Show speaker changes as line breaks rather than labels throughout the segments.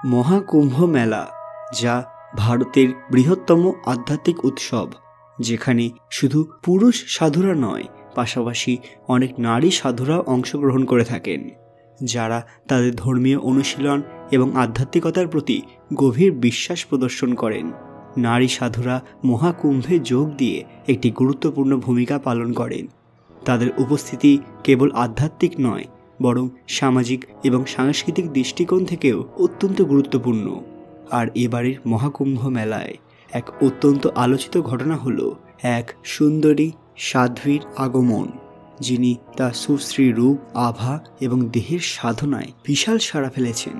মহাকুম্ভ মেলা, যা ভারতের বৃহত্তম আধ্যাত্মিক উৎসব, যেখানে শুধু পুরুষ সাধুরা নয়, পাশাপাশি অনেক নারী সাধুরাও অংশগ্রহণ করে থাকেন, যারা তাদের ধর্মীয় অনুশীলন এবং আধ্যাত্মিকতার প্রতি গভীর বিশ্বাস প্রদর্শন করেন। নারী সাধুরা মহাকুম্ভে যোগ দিয়ে একটি গুরুত্বপূর্ণ ভূমিকা পালন করেন। তাদের উপস্থিতি কেবল আধ্যাত্মিক নয়, বরং সামাজিক এবং সাংস্কৃতিক দৃষ্টিকোণ থেকেও অত্যন্ত গুরুত্বপূর্ণ। আর এবারের মহাকুম্ভ মেলায় এক অত্যন্ত আলোচিত ঘটনা হলো এক সুন্দরী সাধ্বীর আগমন, যিনি তার সুশ্রী রূপ, আভা এবং দেহের সাধনায় বিশাল সাড়া ফেলেছেন।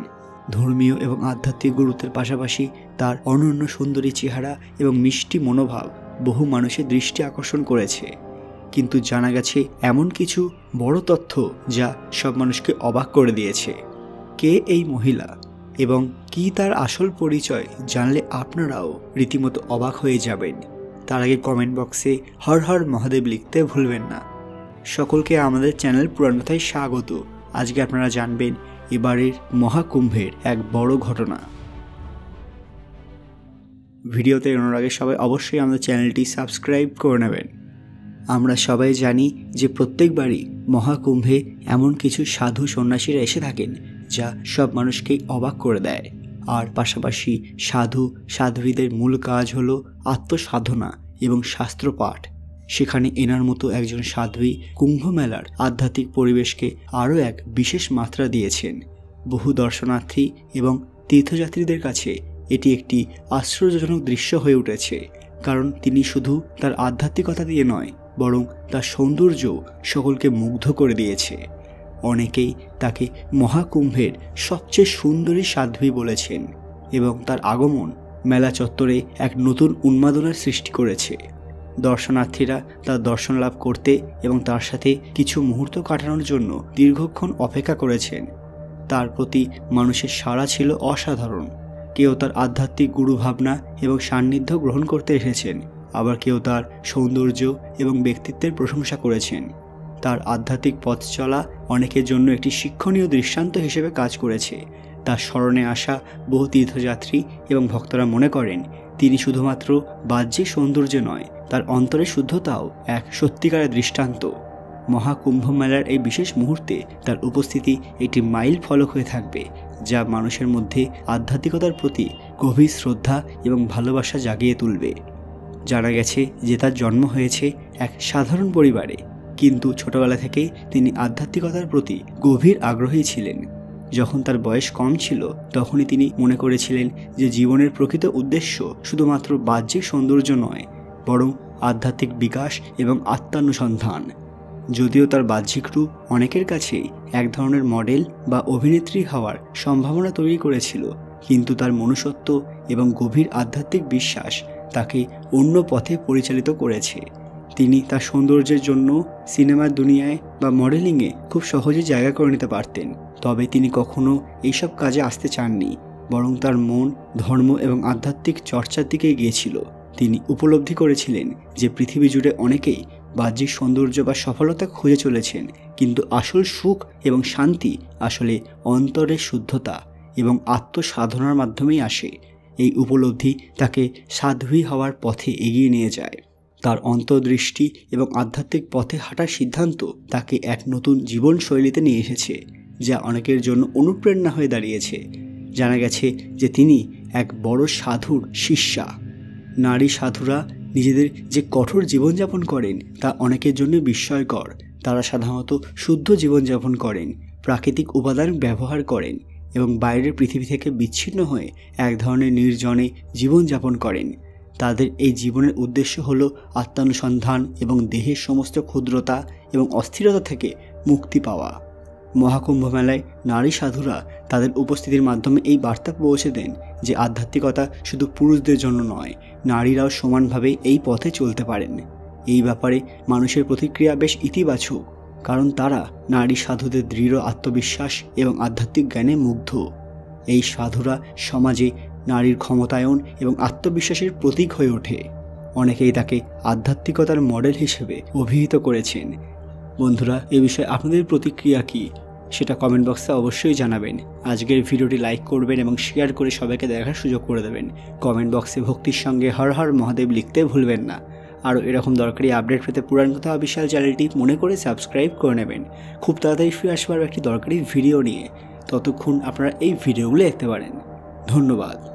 ধর্মীয় এবং আধ্যাত্মিক গুরুত্বের পাশাপাশি তার অনন্য সুন্দরী চেহারা এবং মিষ্টি মনোভাব বহু মানুষের দৃষ্টি আকর্ষণ করেছে। কিন্তু জানা গেছে এমন কিছু বড় তথ্য যা সব মানুষকে অবাক করে দিয়েছে। কে এই মহিলা এবং কি তার আসল পরিচয় জানলে আপনারাও রীতিমতো অবাক হয়ে যাবেন। তার আগে কমেন্ট বক্সে হর হর মহাদেব লিখতে ভুলবেন না। সকলকে আমাদের চ্যানেল পুরাণ কথায় স্বাগত। আজকে আপনারা জানবেন এবারের মহাকুম্ভের এক বড় ঘটনা। ভিডিওতে এগোনোর আগে সবাই অবশ্যই আমাদের চ্যানেলটি সাবস্ক্রাইব করে নেবেন। আমরা সবাই জানি যে প্রত্যেকবারই মহাকুম্ভে এমন কিছু সাধু সন্ন্যাসীরা এসে থাকেন যা সব মানুষকেই অবাক করে দেয়। আর পাশাপাশি সাধু সাধ্বীদের মূল কাজ হলো আত্মসাধনা এবং শাস্ত্রপাঠ। সেখানে এনার মতো একজন সাধ্বী কুম্ভ মেলার আধ্যাত্মিক পরিবেশকে আরও এক বিশেষ মাত্রা দিয়েছেন। বহু দর্শনার্থী এবং তীর্থযাত্রীদের কাছে এটি একটি আশ্চর্যজনক দৃশ্য হয়ে উঠেছে, কারণ তিনি শুধু তার আধ্যাত্মিকতা দিয়ে নয়, বরং তার সৌন্দর্য সকলকে মুগ্ধ করে দিয়েছে। অনেকেই তাকে মহাকুম্ভের সবচেয়ে সুন্দরী সাধ্বী বলেছেন এবং তার আগমন মেলা চত্বরে এক নতুন উন্মাদনার সৃষ্টি করেছে। দর্শনার্থীরা তার দর্শন লাভ করতে এবং তার সাথে কিছু মুহূর্ত কাটানোর জন্য দীর্ঘক্ষণ অপেক্ষা করেছেন। তার প্রতি মানুষের সাড়া ছিল অসাধারণ। কেউ তার আধ্যাত্মিক গুরু ভাবনা এবং সান্নিধ্য গ্রহণ করতে এসেছেন, আবার কেউ তার সৌন্দর্য এবং ব্যক্তিত্বের প্রশংসা করেছেন। তার আধ্যাত্মিক পথ চলা অনেকের জন্য একটি শিক্ষণীয় দৃষ্টান্ত হিসেবে কাজ করেছে। তার স্মরণে আসা বহু তীর্থযাত্রী এবং ভক্তরা মনে করেন তিনি শুধুমাত্র বাহ্যিক সৌন্দর্য নয়, তার অন্তরের শুদ্ধতাও এক সত্যিকারের দৃষ্টান্ত। মহাকুম্ভ মেলার এই বিশেষ মুহূর্তে তার উপস্থিতি একটি মাইল ফলক হয়ে থাকবে, যা মানুষের মধ্যে আধ্যাত্মিকতার প্রতি গভীর শ্রদ্ধা এবং ভালোবাসা জাগিয়ে তুলবে। জানা গেছে যে তার জন্ম হয়েছে এক সাধারণ পরিবারে, কিন্তু ছোটবেলা থেকেই তিনি আধ্যাত্মিকতার প্রতি গভীর আগ্রহী ছিলেন। যখন তার বয়স কম ছিল, তখনই তিনি মনে করেছিলেন যে জীবনের প্রকৃত উদ্দেশ্য শুধুমাত্র বাহ্যিক সৌন্দর্য নয়, বরং আধ্যাত্মিক বিকাশ এবং আত্মানুসন্ধান। যদিও তার বাহ্যিক রূপ অনেকের কাছেই এক ধরনের মডেল বা অভিনেত্রী হওয়ার সম্ভাবনা তৈরি করেছিল, কিন্তু তার মনুষ্যত্ব এবং গভীর আধ্যাত্মিক বিশ্বাস তাকে অন্য পথে পরিচালিত করেছে। তিনি তার সৌন্দর্যের জন্য সিনেমার দুনিয়ায় বা মডেলিংয়ে খুব সহজে জায়গা করে নিতে পারতেন, তবে তিনি কখনো এইসব কাজে আসতে চাননি, বরং তার মন ধর্ম এবং আধ্যাত্মিক চর্চার দিকে গিয়েছিল। তিনি উপলব্ধি করেছিলেন যে পৃথিবী জুড়ে অনেকেই বাহ্যিক সৌন্দর্য বা সফলতা খুঁজে চলেছেন, কিন্তু আসল সুখ এবং শান্তি আসলে অন্তরের শুদ্ধতা এবং আত্মসাধনার মাধ্যমেই আসে। এই উপলব্ধি তাকে সাধ্বী হওয়ার পথে এগিয়ে নিয়ে যায়। তার অন্তর্দৃষ্টি এবং আধ্যাত্মিক পথে হাঁটার সিদ্ধান্ত তাকে এক নতুন জীবনশৈলীতে নিয়ে এসেছে, যা অনেকের জন্য অনুপ্রেরণা হয়ে দাঁড়িয়েছে। জানা গেছে যে তিনি এক বড় সাধুর শিষ্যা। নারী সাধুরা নিজেদের যে কঠোর জীবনযাপন করেন তা অনেকের জন্য বিস্ময়কর। তারা সাধারণত শুদ্ধ জীবনযাপন করেন, প্রাকৃতিক উপাদান ব্যবহার করেন এবং বাইরের পৃথিবী থেকে বিচ্ছিন্ন হয়ে এক ধরনের নির্জনে জীবনযাপন করেন। তাদের এই জীবনের উদ্দেশ্য হল আত্মানুসন্ধান এবং দেহের সমস্ত ক্ষুদ্রতা এবং অস্থিরতা থেকে মুক্তি পাওয়া। মহাকুম্ভ মেলায় নারী সাধুরা তাদের উপস্থিতির মাধ্যমে এই বার্তা পৌঁছে দেন যে আধ্যাত্মিকতা শুধু পুরুষদের জন্য নয়, নারীরাও সমানভাবে এই পথে চলতে পারেন। এই ব্যাপারে মানুষের প্রতিক্রিয়া বেশ ইতিবাচক, কারণ তারা নারী সাধুদের দৃঢ় আত্মবিশ্বাস এবং আধ্যাত্মিক জ্ঞানে মুগ্ধ। এই সাধুরা সমাজে নারীর ক্ষমতায়ন এবং আত্মবিশ্বাসের প্রতীক হয়ে ওঠে। অনেকেই তাকে আধ্যাত্মিকতার মডেল হিসেবে অভিহিত করেছেন। বন্ধুরা, এ বিষয়ে আপনাদের প্রতিক্রিয়া কি সেটা কমেন্ট বক্সে অবশ্যই জানাবেন। আজকের ভিডিওটি লাইক করবেন এবং শেয়ার করে সবাইকে দেখার সুযোগ করে দেবেন। কমেন্ট বক্সে ভক্তির সঙ্গে হর হর মহাদেব লিখতে ভুলবেন না। আরও এরকম দরকারি আপডেট পেতে পুরাণ কথা বিশাল চ্যানেলটি মনে করে সাবস্ক্রাইব করে নেবেন। খুব তাড়াতাড়ি ফিরে আসবার একটি দরকারি ভিডিও নিয়ে। ততক্ষণ আপনারা এই ভিডিওগুলো দেখতে পারেন। ধন্যবাদ।